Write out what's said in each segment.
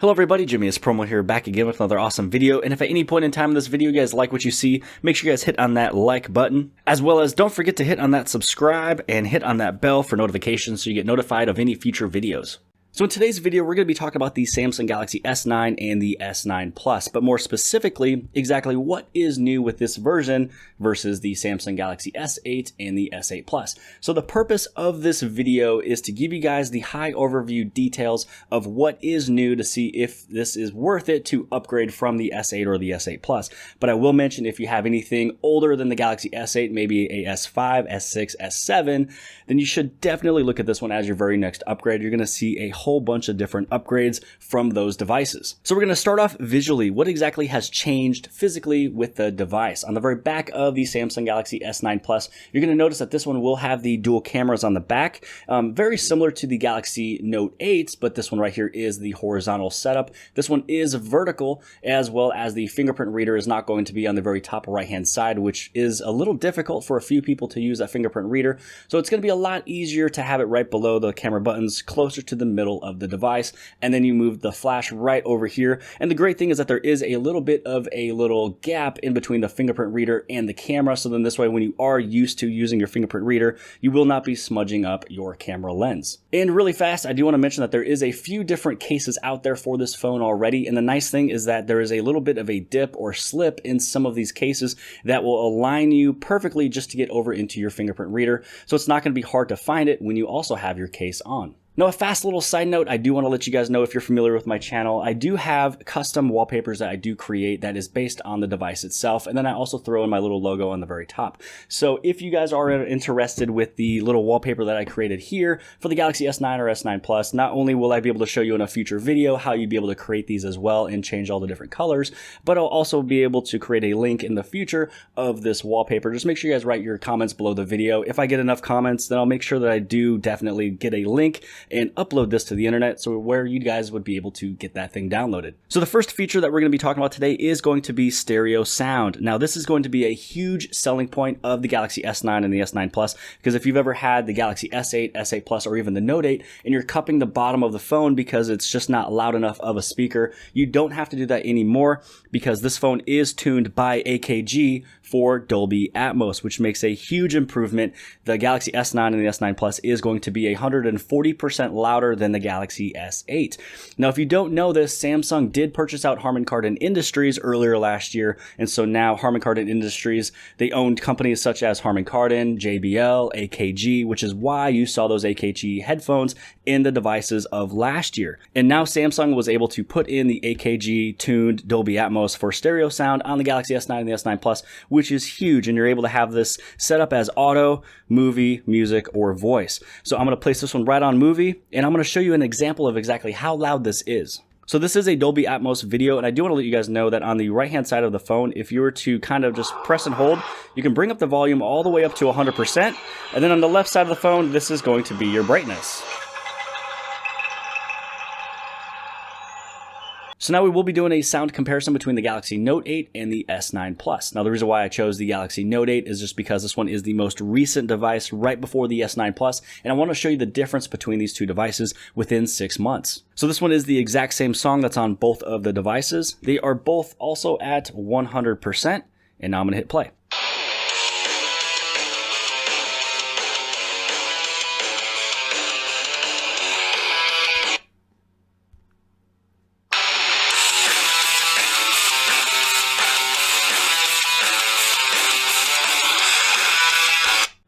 Hello everybody, Jimmy is Promo here, back again with another awesome video. And if at any point in time in this video you guys like what you see, make sure you guys hit on that like button, as well as don't forget to hit on that subscribe and hit on that bell for notifications so you get notified of any future videos. So in today's video, we're going to be talking about the Samsung Galaxy S9 and the S9 Plus, but more specifically, exactly what is new with this version versus the Samsung Galaxy S8 and the S8 Plus. So the purpose of this video is to give you guys the high overview details of what is new to see if this is worth it to upgrade from the S8 or the S8 Plus. But I will mention if you have anything older than the Galaxy S8, maybe a S5, S6, S7, then you should definitely look at this one as your very next upgrade. You're going to see a whole bunch of different upgrades from those devices. So we're going to start off visually. What exactly has changed physically with the device? On the very back of the Samsung Galaxy S9 Plus, you're going to notice that this one will have the dual cameras on the back, very similar to the Galaxy Note 8, but this one right here is the horizontal setup. This one is vertical, as well as the fingerprint reader is not going to be on the very top right hand side, which is a little difficult for a few people to use that fingerprint reader. So it's going to be a lot easier to have it right below the camera buttons, closer to the middle of the device, and then you move the flash right over here. And the great thing is that there is a little bit of a little gap in between the fingerprint reader and the camera, so then this way when you are used to using your fingerprint reader, you will not be smudging up your camera lens. And really fast, I do want to mention that there is a few different cases out there for this phone already, and the nice thing is that there is a little bit of a dip or slip in some of these cases that will align you perfectly just to get over into your fingerprint reader, so it's not going to be hard to find it when you also have your case on. Now, a fast little side note, I do want to let you guys know, if you're familiar with my channel, I do have custom wallpapers that I do create that is based on the device itself, and then I also throw in my little logo on the very top. So if you guys are interested with the little wallpaper that I created here for the Galaxy S9 or S9 Plus, not only will I be able to show you in a future video how you'd be able to create these as well and change all the different colors, but I'll also be able to create a link in the future of this wallpaper. Just make sure you guys write your comments below the video. If I get enough comments, then I'll make sure that I do definitely get a link and upload this to the internet, so where you guys would be able to get that thing downloaded. So the first feature that we're going to be talking about today is going to be stereo sound. Now this is going to be a huge selling point of the Galaxy S9 and the S9 Plus, because if you've ever had the Galaxy S8, S8 Plus, or even the Note 8, and you're cupping the bottom of the phone because it's just not loud enough of a speaker, you don't have to do that anymore, because this phone is tuned by AKG for Dolby Atmos, which makes a huge improvement. The Galaxy S9 and the S9 Plus is going to be 140% louder than the Galaxy S8. Now, if you don't know this, Samsung did purchase out Harman Kardon Industries earlier last year, and so now Harman Kardon Industries, they owned companies such as Harman Kardon, JBL, AKG, which is why you saw those AKG headphones in the devices of last year. And now Samsung was able to put in the AKG tuned Dolby Atmos for stereo sound on the Galaxy S9 and the S9 Plus, which is huge, and you're able to have this set up as auto, movie, music, or voice. So I'm going to place this one right on movie, and I'm going to show you an example of exactly how loud this is. So this is a Dolby Atmos video, and I do want to let you guys know that on the right hand side of the phone, if you were to kind of just press and hold, you can bring up the volume all the way up to 100%, and then on the left side of the phone, this is going to be your brightness. So now we will be doing a sound comparison between the Galaxy Note 8 and the S9 Plus. Now the reason why I chose the Galaxy Note 8 is just because this one is the most recent device right before the S9 Plus, and I want to show you the difference between these two devices within 6 months. So this one is the exact same song that's on both of the devices. They are both also at 100%, and now I'm going to hit play.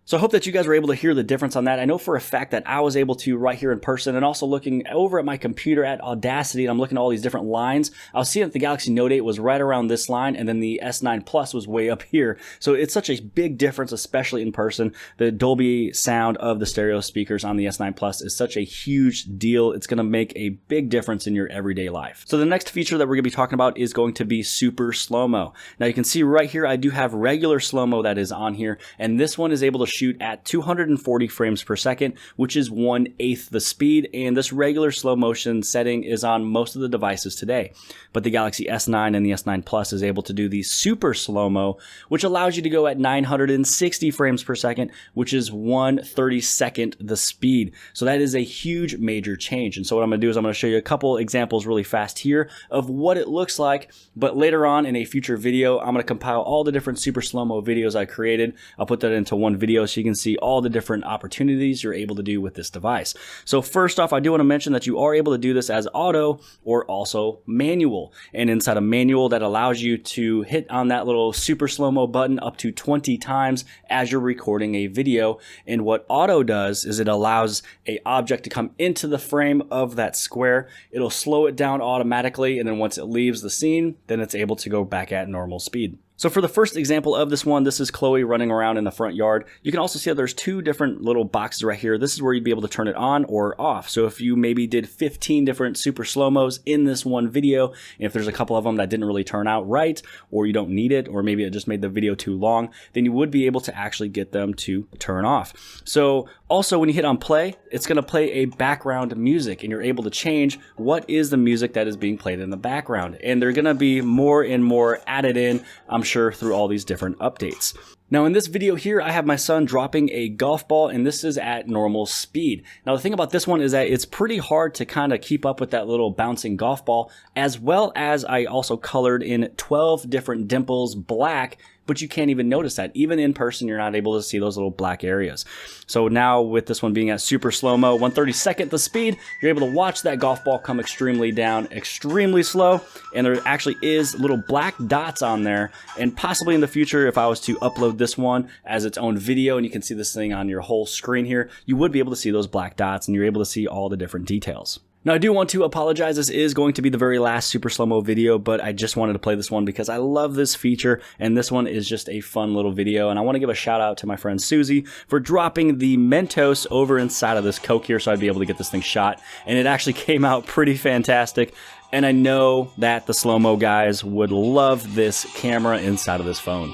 So I hope that you guys were able to hear the difference on that. I know for a fact that I was able to right here in person, and also looking over at my computer at Audacity, and I'm looking at all these different lines. I was seeing that the Galaxy Note 8 was right around this line, and then the S9 Plus was way up here. So it's such a big difference, especially in person. The Dolby sound of the stereo speakers on the S9 Plus is such a huge deal. It's going to make a big difference in your everyday life. So the next feature that we're going to be talking about is going to be super slow-mo. Now you can see right here, I do have regular slow-mo that is on here, and this one is able to shoot shoot at 240 frames per second, which is 1/8 the speed, and this regular slow motion setting is on most of the devices today. But the Galaxy S9 and the S9 Plus is able to do the super slow-mo, which allows you to go at 960 frames per second, which is 1/32nd the speed. So that is a huge major change. And so what I'm going to do is I'm going to show you a couple examples really fast here of what it looks like, but later on in a future video, I'm going to compile all the different super slow-mo videos I created. I'll put that into one video so you can see all the different opportunities you're able to do with this device. So first off, I do want to mention that you are able to do this as auto or also manual. And inside of manual, that allows you to hit on that little super slow-mo button up to 20 times as you're recording a video. And what auto does is it allows an object to come into the frame of that square. It'll slow it down automatically, and then once it leaves the scene, then it's able to go back at normal speed. So for the first example of this one, this is Chloe running around in the front yard. You can also see that there's two different little boxes right here. This is where you'd be able to turn it on or off. So if you maybe did 15 different super slow-mos in this one video, and if there's a couple of them that didn't really turn out right, or you don't need it, or maybe it just made the video too long, then you would be able to actually get them to turn off. So also when you hit on play, it's going to play a background music, and you're able to change what is the music that is being played in the background. And they're going to be more and more added in, I'm sure, through all these different updates. Now in this video here, I have my son dropping a golf ball, and this is at normal speed. Now the thing about this one is that it's pretty hard to kind of keep up with that little bouncing golf ball, as well as I also colored in 12 different dimples black, but you can't even notice that. Even in person, you're not able to see those little black areas. So now with this one being at super slow-mo, 1/32nd the speed, you're able to watch that golf ball come extremely down, extremely slow, and there actually is little black dots on there. And possibly in the future, if I was to upload this one as its own video and you can see this thing on your whole screen here, you would be able to see those black dots and you're able to see all the different details. Now I do want to apologize, this is going to be the very last super slow-mo video, but I just wanted to play this one because I love this feature, and this one is just a fun little video. And I want to give a shout out to my friend Susie for dropping the Mentos over inside of this Coke here so I'd be able to get this thing shot, and it actually came out pretty fantastic. And I know that the slow-mo guys would love this camera inside of this phone.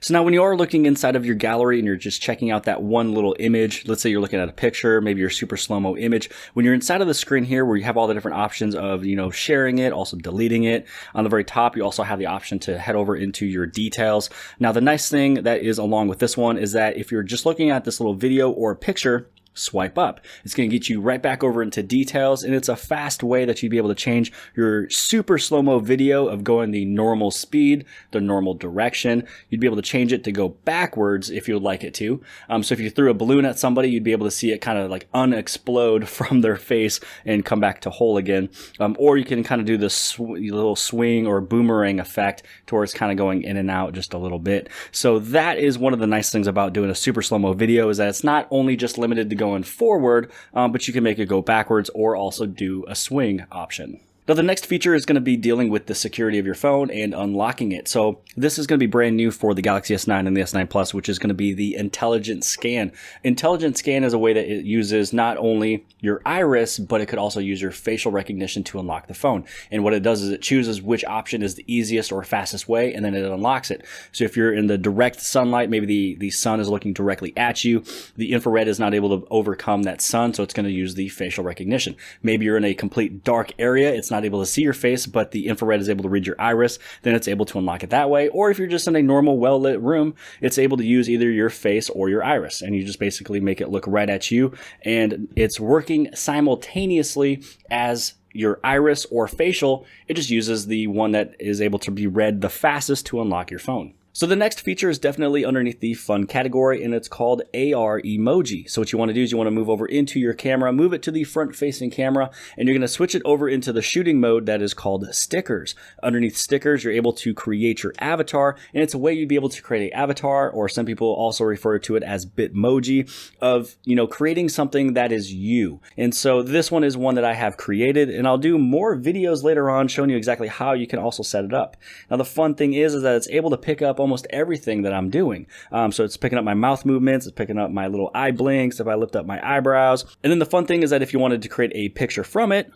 So now when you are looking inside of your gallery and you're just checking out that one little image, let's say you're looking at a picture, maybe your super slow-mo image, when you're inside of the screen here where you have all the different options of, sharing it, also deleting it, on the very top you also have the option to head over into your details. Now the nice thing that is along with this one is that if you're just looking at this little video or picture, swipe up. It's going to get you right back over into details, and it's a fast way that you'd be able to change your super slow-mo video of going the normal speed, the normal direction. You'd be able to change it to go backwards if you would like it to. So if you threw a balloon at somebody, you'd be able to see it kind of like unexplode from their face and come back to whole again. Or you can kind of do this little swing or boomerang effect to where it's kind of going in and out just a little bit. So that is one of the nice things about doing a super slow-mo video, is that it's not only just limited to going forward, but you can make it go backwards or also do a swing option. Now the next feature is going to be dealing with the security of your phone and unlocking it. So this is going to be brand new for the Galaxy S9 and the S9 Plus, which is going to be the Intelligent Scan. Intelligent Scan is a way that it uses not only your iris, but it could also use your facial recognition to unlock the phone. And what it does is it chooses which option is the easiest or fastest way, and then it unlocks it. So if you're in the direct sunlight, maybe the sun is looking directly at you, the infrared is not able to overcome that sun, so it's going to use the facial recognition. Maybe you're in a complete dark area, it's not able to see your face, but the infrared is able to read your iris, then it's able to unlock it that way. Or if you're just in a normal well-lit room, it's able to use either your face or your iris, and you just basically make it look right at you, and it's working simultaneously as your iris or facial. It just uses the one that is able to be read the fastest to unlock your phone. So the next feature is definitely underneath the fun category, and it's called AR emoji. So what you want to do is you want to move over into your camera, move it to the front facing camera, and you're going to switch it over into the shooting mode that is called stickers. Underneath stickers, you're able to create your avatar, and it's a way you'd be able to create an avatar, or some people also refer to it as Bitmoji, of, creating something that is you. And so this one is one that I have created, and I'll do more videos later on showing you exactly how you can also set it up. Now the fun thing is that it's able to pick up almost everything that I'm doing. So it's picking up my mouth movements, it's picking up my little eye blinks if I lift up my eyebrows. And then the fun thing is that if you wanted to create a picture from it,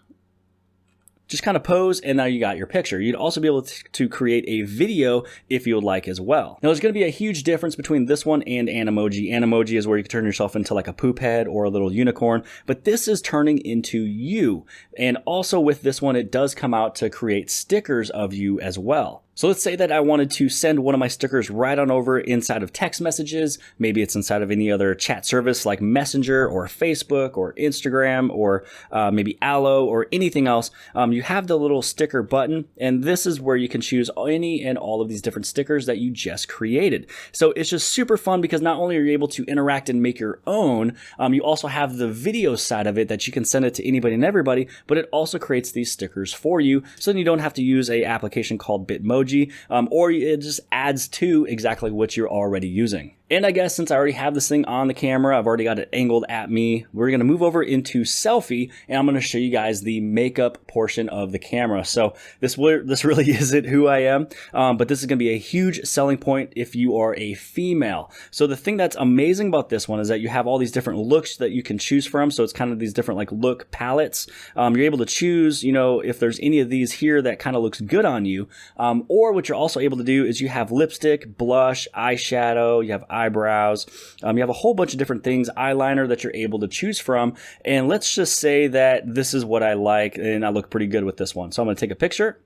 just kind of pose, and now you got your picture. You'd also be able to create a video if you would like as well. Now, there's going to be a huge difference between this one and Animoji. Animoji is where you can turn yourself into like a poop head or a little unicorn, but this is turning into you. And also with this one, it does come out to create stickers of you as well. So let's say that I wanted to send one of my stickers right on over inside of text messages. Maybe it's inside of any other chat service like Messenger or Facebook or Instagram or maybe Allo or anything else. You have the little sticker button, and this is where you can choose any and all of these different stickers that you just created. So it's just super fun because not only are you able to interact and make your own, you also have the video side of it that you can send it to anybody and everybody, but it also creates these stickers for you. So then you don't have to use an application called Bitmoji. Or it just adds to exactly what you're already using. And I guess since I already have this thing on the camera, I've already got it angled at me, we're going to move over into selfie, and I'm going to show you guys the makeup portion of the camera. So this really isn't who I am, but this is going to be a huge selling point if you are a female. So the thing that's amazing about this one is that you have all these different looks that you can choose from. So it's kind of these different like look palettes. You're able to choose, you know, if there's any of these here that kind of looks good on you, or what you're also able to do is you have lipstick, blush, eyeshadow, you have eyebrows, you have a whole bunch of different things, eyeliner that you're able to choose from. And let's just say that this is what I like and I look pretty good with this one. So I'm going to take a picture.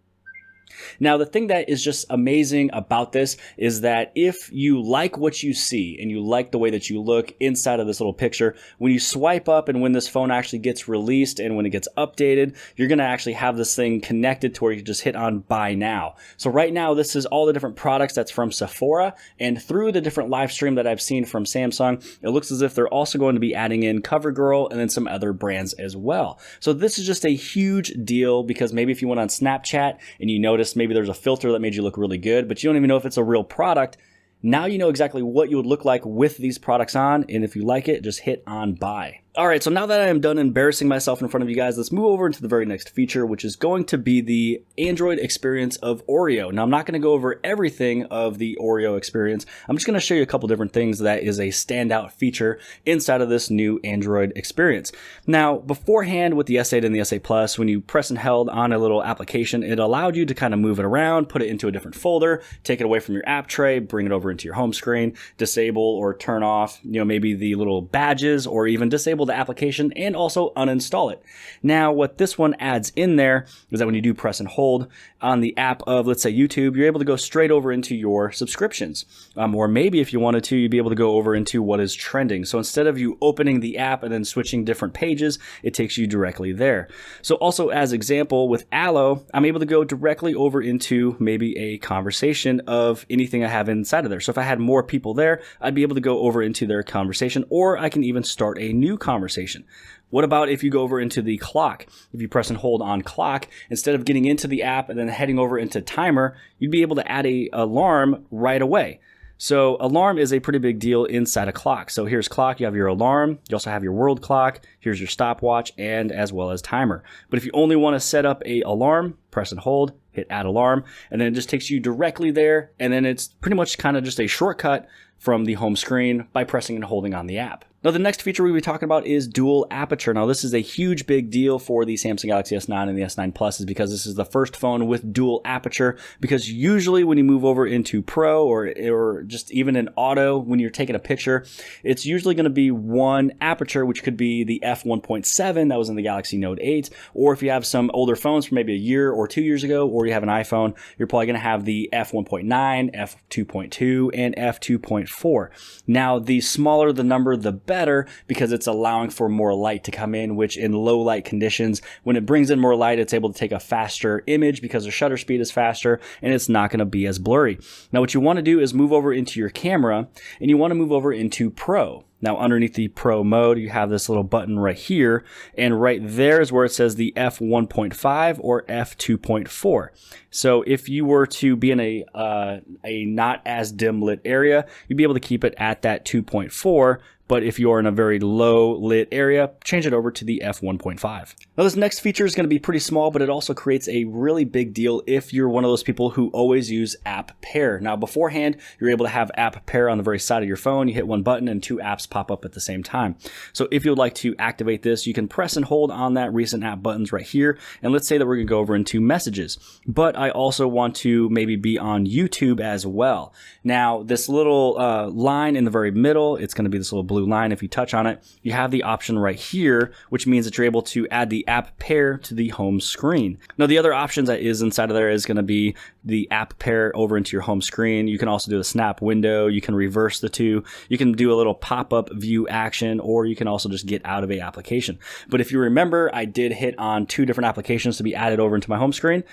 Now, the thing that is just amazing about this is that if you like what you see and you like the way that you look inside of this little picture, when you swipe up and when this phone actually gets released and when it gets updated, you're going to actually have this thing connected to where you just hit on buy now. So right now, this is all the different products that's from Sephora, and through the different live stream that I've seen from Samsung, it looks as if they're also going to be adding in CoverGirl and then some other brands as well. So this is just a huge deal because maybe if you went on Snapchat and you noticed maybe there's a filter that made you look really good, but you don't even know if it's a real product. Now you know exactly what you would look like with these products on, and if you like it, just hit on buy. All right, so now that I am done embarrassing myself in front of you guys, let's move over into the very next feature, which is going to be the Android experience of Oreo. Now, I'm not going to go over everything of the Oreo experience. I'm just going to show you a couple different things that is a standout feature inside of this new Android experience. Now, beforehand with the S8 and the S8 Plus, when you press and held on a little application, it allowed you to kind of move it around, put it into a different folder, take it away from your app tray, bring it over into your home screen, disable or turn off, you know, maybe the little badges, or even disable the application and also uninstall it. Now, what this one adds in there is that when you do press and hold on the app of, let's say, YouTube, you're able to go straight over into your subscriptions. Or maybe if you wanted to, you'd be able to go over into what is trending. So instead of you opening the app and then switching different pages, it takes you directly there. So also as example with Allo, I'm able to go directly over into maybe a conversation of anything I have inside of there. So if I had more people there, I'd be able to go over into their conversation, or I can even start a new conversation. What about if you go over into the clock? If you press and hold on clock, instead of getting into the app and then heading over into timer, you'd be able to add an alarm right away. So alarm is a pretty big deal inside a clock. So here's clock, you have your alarm, you also have your world clock, here's your stopwatch, and as well as timer. But if you only want to set up an alarm, press and hold, hit add alarm, and then it just takes you directly there, and then it's pretty much kind of just a shortcut from the home screen by pressing and holding on the app. Now, the next feature we'll be talking about is dual aperture. Now, this is a huge big deal for the Samsung Galaxy S9 and the S9 Plus, is because this is the first phone with dual aperture, because usually when you move over into Pro or just even in Auto, when you're taking a picture, it's usually going to be one aperture, which could be the f1.7 that was in the Galaxy Note 8, or if you have some older phones from maybe a year or 2 years ago, or you have an iPhone, you're probably going to have the f1.9, f2.2, and f2.4. Now, the smaller the number, the better, because it's allowing for more light to come in, which in low light conditions, when it brings in more light, it's able to take a faster image because the shutter speed is faster and it's not going to be as blurry. Now, what you want to do is move over into your camera and you want to move over into Pro. Now, underneath the Pro mode, you have this little button right here, and right there is where it says the f1.5 or f2.4. So if you were to be in a not as dim lit area, you'd be able to keep it at that 2.4. but if you are in a very low lit area, change it over to the f1.5. Now this next feature is going to be pretty small, but it also creates a really big deal if you're one of those people who always use app pair. Now beforehand, you're able to have app pair on the very side of your phone. You hit one button and 2 apps pop up at the same time. So if you would like to activate this, you can press and hold on that recent app buttons right here. And let's say that we're going to go over into messages, but I also want to maybe be on YouTube as well. Now this little line in the very middle, it's going to be this little blue line. If you touch on it, you have the option right here, which means that you're able to add the app pair to the home screen. Now the other options that is inside of there is going to be the app pair over into your home screen. You can also do the snap window. You can reverse the two. You can do a little pop-up view action, or you can also just get out of a application. But if you remember, I did hit on 2 different applications to be added over into my home screen,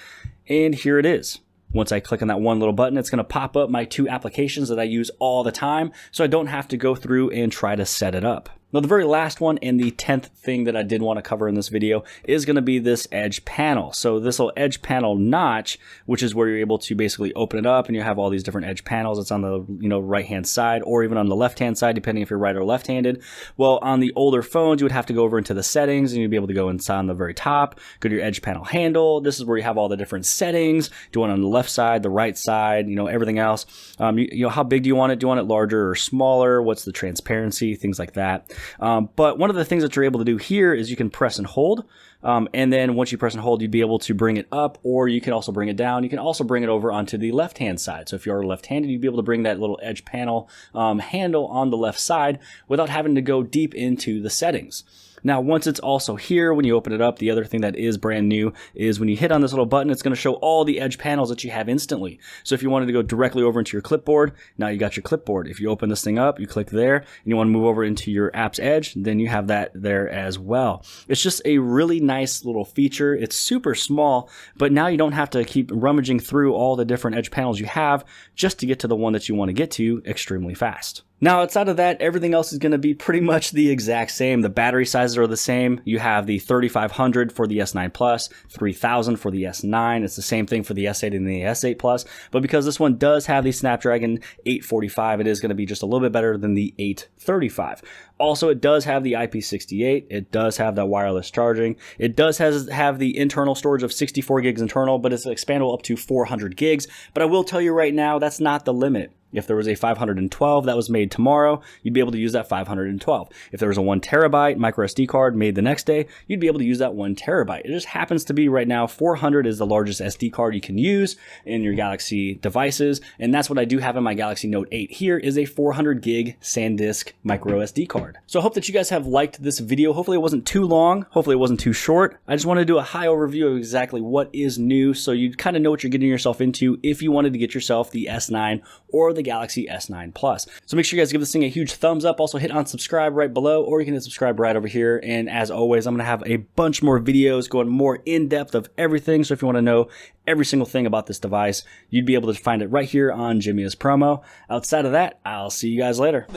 and here it is. Once I click on that one little button, it's going to pop up my 2 applications that I use all the time, so I don't have to go through and try to set it up. Now the very last one and the 10th thing that I did want to cover in this video is going to be this edge panel. So this little edge panel notch, which is where you're able to basically open it up and you have all these different edge panels. It's on the right hand side or even on the left hand side, depending if you're right or left handed. Well, on the older phones, you would have to go over into the settings and you'd be able to go inside on the very top, go to your edge panel handle. This is where you have all the different settings. Do you want it on the left side, the right side, everything else. How big do you want it? Do you want it larger or smaller? What's the transparency? Things like that. But one of the things that you're able to do here is you can press and hold. And then once you press and hold, you'd be able to bring it up, or you can also bring it down. You can also bring it over onto the left-hand side. So if you're left-handed, you'd be able to bring that little edge panel handle on the left side without having to go deep into the settings. Now, once it's also here, when you open it up, the other thing that is brand new is when you hit on this little button, it's going to show all the edge panels that you have instantly. So if you wanted to go directly over into your clipboard, now you got your clipboard. If you open this thing up, you click there, and you want to move over into your app's edge, then you have that there as well. It's just a really nice little feature. It's super small, but now you don't have to keep rummaging through all the different edge panels you have just to get to the one that you want to get to extremely fast. Now, outside of that, everything else is going to be pretty much the exact same. The battery sizes are the same. You have the 3500 for the S9 Plus, 3000 for the S9. It's the same thing for the S8 and the S8 Plus. But because this one does have the Snapdragon 845, it is going to be just a little bit better than the 835. Also, it does have the IP68. It does have that wireless charging. It does have the internal storage of 64 gigs internal, but it's expandable up to 400 gigs. But I will tell you right now, that's not the limit. If there was a 512 that was made tomorrow, you'd be able to use that 512. If there was a 1 terabyte micro SD card made the next day, you'd be able to use that 1 terabyte. It just happens to be right now 400 is the largest SD card you can use in your Galaxy devices, and that's what I do have in my Galaxy Note 8 here is a 400 gig SanDisk micro SD card. So I hope that you guys have liked this video. Hopefully it wasn't too long. Hopefully it wasn't too short. I just wanted to do a high overview of exactly what is new so you kind of know what you're getting yourself into if you wanted to get yourself the S9 or the Galaxy S9 Plus. So make sure you guys give this thing a huge thumbs up. Also hit on subscribe right below, or you can hit subscribe right over here. And as always, I'm going to have a bunch more videos going more in depth of everything. So if you want to know every single thing about this device, you'd be able to find it right here on Jimmy Is Promo. Outside of that, I'll see you guys later.